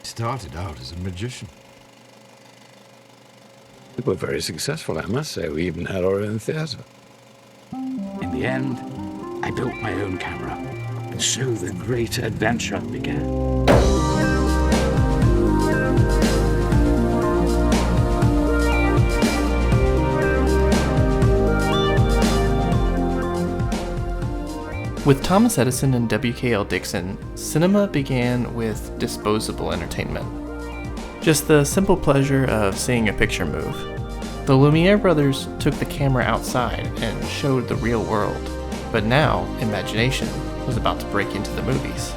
started out as a magician. We were very successful, I must say. We even had our own theatre. In the end, I built my own camera, and so the great adventure began. With Thomas Edison and W.K.L. Dixon, cinema began with disposable entertainment. Just the simple pleasure of seeing a picture move. The Lumiere brothers took the camera outside and showed the real world, but now imagination was about to break into the movies.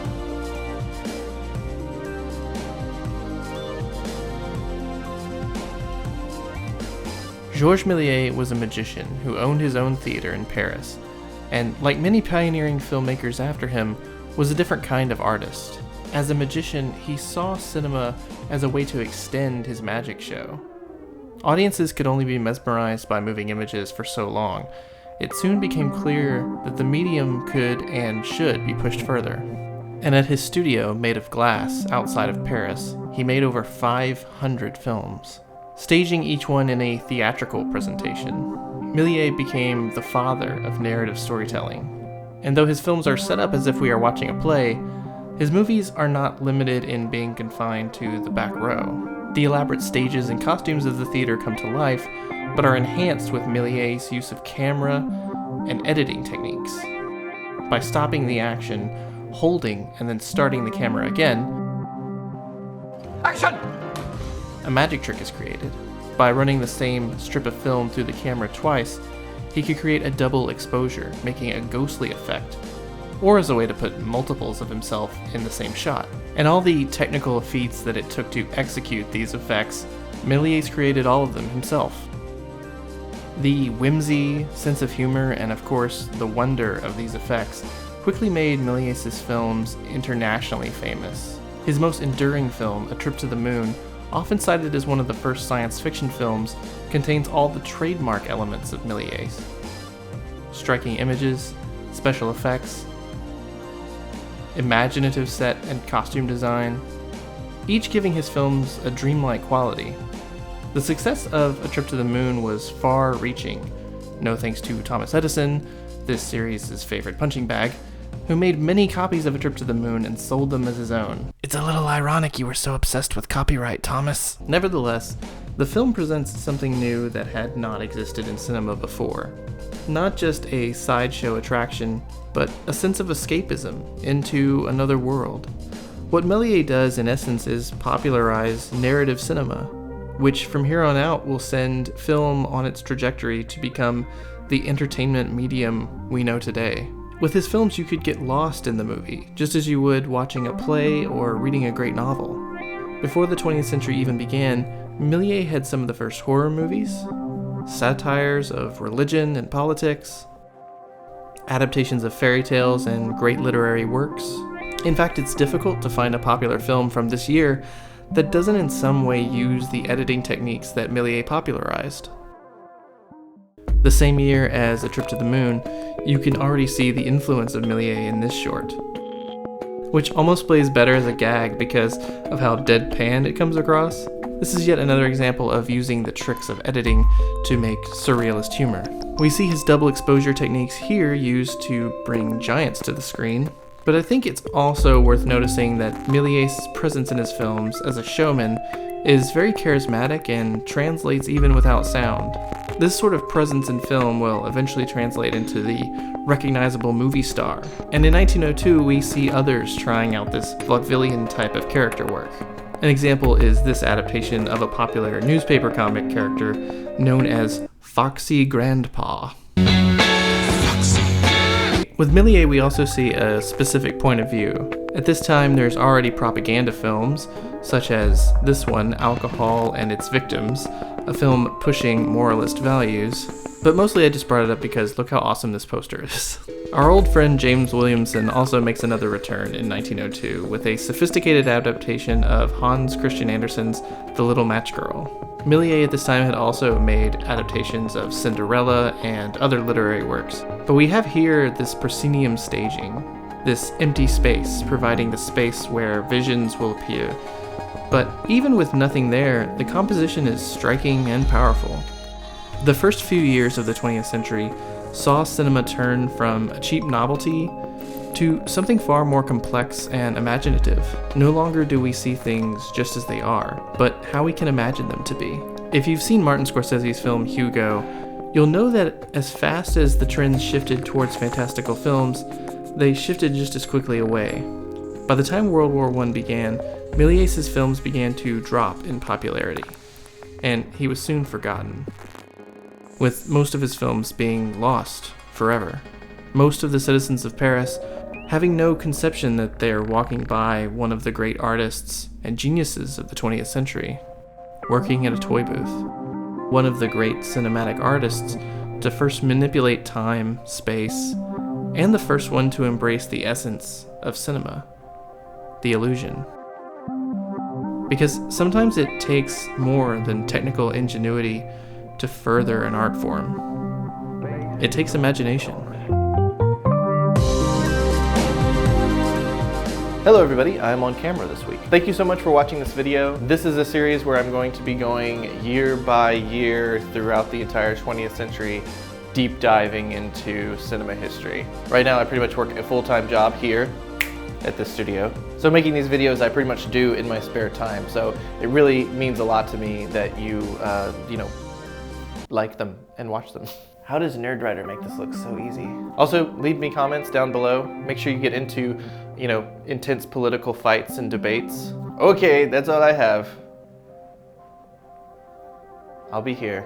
Georges Méliès was a magician who owned his own theater in Paris, and like many pioneering filmmakers after him, was a different kind of artist. As a magician, he saw cinema as a way to extend his magic show. Audiences could only be mesmerized by moving images for so long. It soon became clear that the medium could and should be pushed further. And at his studio, made of glass, outside of Paris, he made over 500 films, staging each one in a theatrical presentation. Méliès became the father of narrative storytelling. And though his films are set up as if we are watching a play, his movies are not limited in being confined to the back row. The elaborate stages and costumes of the theater come to life, but are enhanced with Méliès' use of camera and editing techniques. By stopping the action, holding, and then starting the camera again, Action! a magic trick is created. By running the same strip of film through the camera twice, he could create a double exposure, making a ghostly effect, or as a way to put multiples of himself in the same shot. And all the technical feats that it took to execute these effects, Méliès created all of them himself. The whimsy, sense of humor, and of course, the wonder of these effects quickly made Méliès' films internationally famous. His most enduring film, A Trip to the Moon, often cited as one of the first science fiction films, contains all the trademark elements of Méliès. Striking images, special effects, imaginative set and costume design, each giving his films a dreamlike quality. The success of A Trip to the Moon was far-reaching, no thanks to Thomas Edison, this series' favorite punching bag, who made many copies of A Trip to the Moon and sold them as his own. It's a little ironic you were so obsessed with copyright, Thomas. Nevertheless, the film presents something new that had not existed in cinema before. Not just a sideshow attraction, but a sense of escapism into another world. What Méliès does, in essence, is popularize narrative cinema, which from here on out will send film on its trajectory to become the entertainment medium we know today. With his films, you could get lost in the movie, just as you would watching a play or reading a great novel. Before the 20th century even began, Méliès had some of the first horror movies, satires of religion and politics, adaptations of fairy tales and great literary works. In fact, it's difficult to find a popular film from this year that doesn't in some way use the editing techniques that Méliès popularized. The same year as A Trip to the Moon, you can already see the influence of Méliès in this short, which almost plays better as a gag because of how deadpan it comes across. This is yet another example of using the tricks of editing to make surrealist humor. We see his double exposure techniques here used to bring giants to the screen, but I think it's also worth noticing that Méliès' presence in his films as a showman is very charismatic and translates even without sound. This sort of presence in film will eventually translate into the recognizable movie star, and in 1902 we see others trying out this vaudevillian type of character work. An example is this adaptation of a popular newspaper comic character known as Foxy Grandpa. With Méliès, we also see a specific point of view. At this time, there's already propaganda films, such as this one, Alcohol and Its Victims, a film pushing moralist values. But mostly I just brought it up because look how awesome this poster is. Our old friend James Williamson also makes another return in 1902 with a sophisticated adaptation of Hans Christian Andersen's The Little Match Girl. Méliès at this time had also made adaptations of Cinderella and other literary works, but we have here this proscenium staging, this empty space providing the space where visions will appear, But even with nothing there, the composition is striking and powerful. The first few years of the 20th century saw cinema turn from a cheap novelty to something far more complex and imaginative. No longer do we see things just as they are, but how we can imagine them to be. If you've seen Martin Scorsese's film Hugo, you'll know that as fast as the trends shifted towards fantastical films, they shifted just as quickly away. By the time World War I began, Méliès' films began to drop in popularity, and he was soon forgotten, with most of his films being lost forever. Most of the citizens of Paris having no conception that they are walking by one of the great artists and geniuses of the 20th century, working at a toy booth. One of the great cinematic artists to first manipulate time, space, and the first one to embrace the essence of cinema, the illusion. Because sometimes it takes more than technical ingenuity to further an art form. It takes imagination. Hello everybody, I'm on camera this week. Thank you so much for watching this video. This is a series where I'm going to be going year by year throughout the entire 20th century, deep diving into cinema history. Right now I pretty much work a full-time job here at this studio. So making these videos I pretty much do in my spare time. So it really means a lot to me that you like them and watch them. How does Nerdwriter make this look so easy? Also, leave me comments down below. Make sure you get into, intense political fights and debates. Okay, that's all I have. I'll be here.